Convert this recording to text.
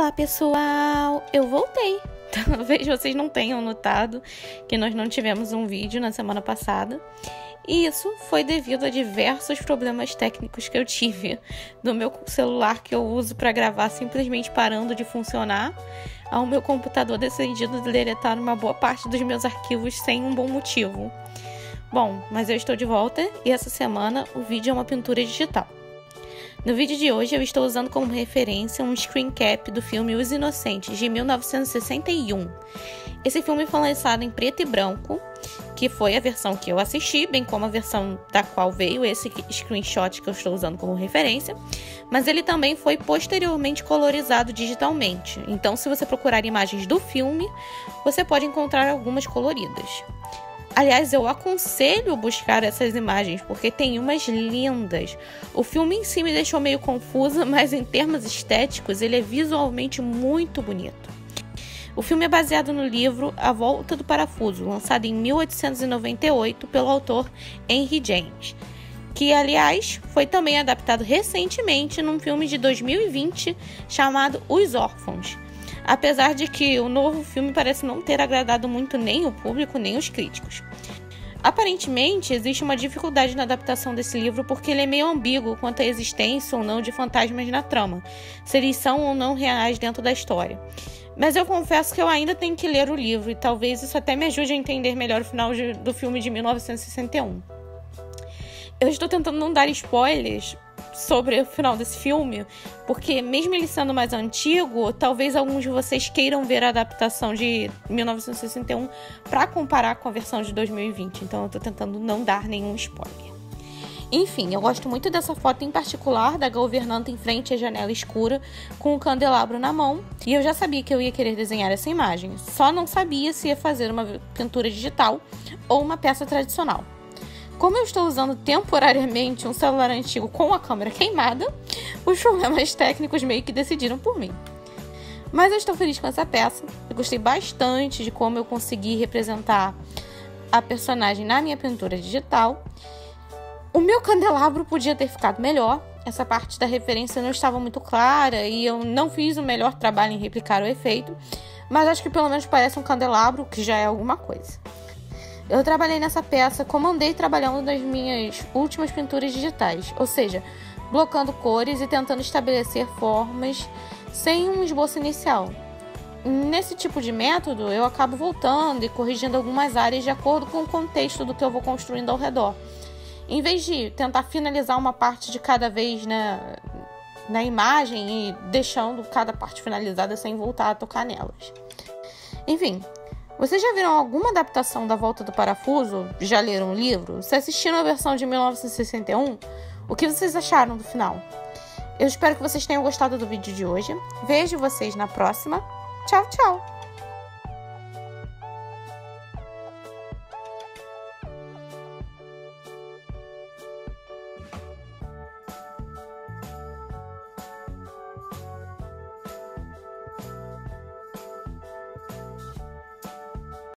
Olá, pessoal! Eu voltei. Talvez vocês não tenham notado que nós não tivemos um vídeo na semana passada. E isso foi devido a diversos problemas técnicos que eu tive do meu celular que eu uso para gravar simplesmente parando de funcionar, ao meu computador decidido deletar uma boa parte dos meus arquivos sem um bom motivo. Bom, mas eu estou de volta e essa semana o vídeo é uma pintura digital. No vídeo de hoje eu estou usando como referência um screen cap do filme Os Inocentes, de 1961. Esse filme foi lançado em preto e branco, que foi a versão que eu assisti, bem como a versão da qual veio esse screenshot que eu estou usando como referência, mas ele também foi posteriormente colorizado digitalmente. Então, se você procurar imagens do filme, você pode encontrar algumas coloridas. Aliás, eu aconselho buscar essas imagens, porque tem umas lindas. O filme em si me deixou meio confusa, mas em termos estéticos, ele é visualmente muito bonito. O filme é baseado no livro A Volta do Parafuso, lançado em 1898 pelo autor Henry James, que, aliás, foi também adaptado recentemente num filme de 2020 chamado Os Órfãos. Apesar de que o novo filme parece não ter agradado muito nem o público, nem os críticos. Aparentemente, existe uma dificuldade na adaptação desse livro porque ele é meio ambíguo quanto à existência ou não de fantasmas na trama, se eles são ou não reais dentro da história. Mas eu confesso que eu ainda tenho que ler o livro e talvez isso até me ajude a entender melhor o final do filme de 1961. Eu estou tentando não dar spoilers sobre o final desse filme, porque mesmo ele sendo mais antigo, talvez alguns de vocês queiram ver a adaptação de 1961 para comparar com a versão de 2020, então eu tô tentando não dar nenhum spoiler. Enfim, eu gosto muito dessa foto em particular da governanta em frente à janela escura com o candelabro na mão, e eu já sabia que eu ia querer desenhar essa imagem, só não sabia se ia fazer uma pintura digital ou uma peça tradicional. Como eu estou usando temporariamente um celular antigo com a câmera queimada, os problemas técnicos meio que decidiram por mim. Mas eu estou feliz com essa peça, eu gostei bastante de como eu consegui representar a personagem na minha pintura digital. O meu candelabro podia ter ficado melhor, essa parte da referência não estava muito clara e eu não fiz o melhor trabalho em replicar o efeito, mas acho que pelo menos parece um candelabro, que já é alguma coisa. Eu trabalhei nessa peça como andei trabalhando nas minhas últimas pinturas digitais, ou seja, blocando cores e tentando estabelecer formas sem um esboço inicial. Nesse tipo de método, eu acabo voltando e corrigindo algumas áreas de acordo com o contexto do que eu vou construindo ao redor, em vez de tentar finalizar uma parte de cada vez na imagem e deixando cada parte finalizada sem voltar a tocar nelas. Enfim, vocês já viram alguma adaptação da Volta do Parafuso? Já leram o livro? Se assistiram a versão de 1961, o que vocês acharam do final? Eu espero que vocês tenham gostado do vídeo de hoje. Vejo vocês na próxima. Tchau, tchau!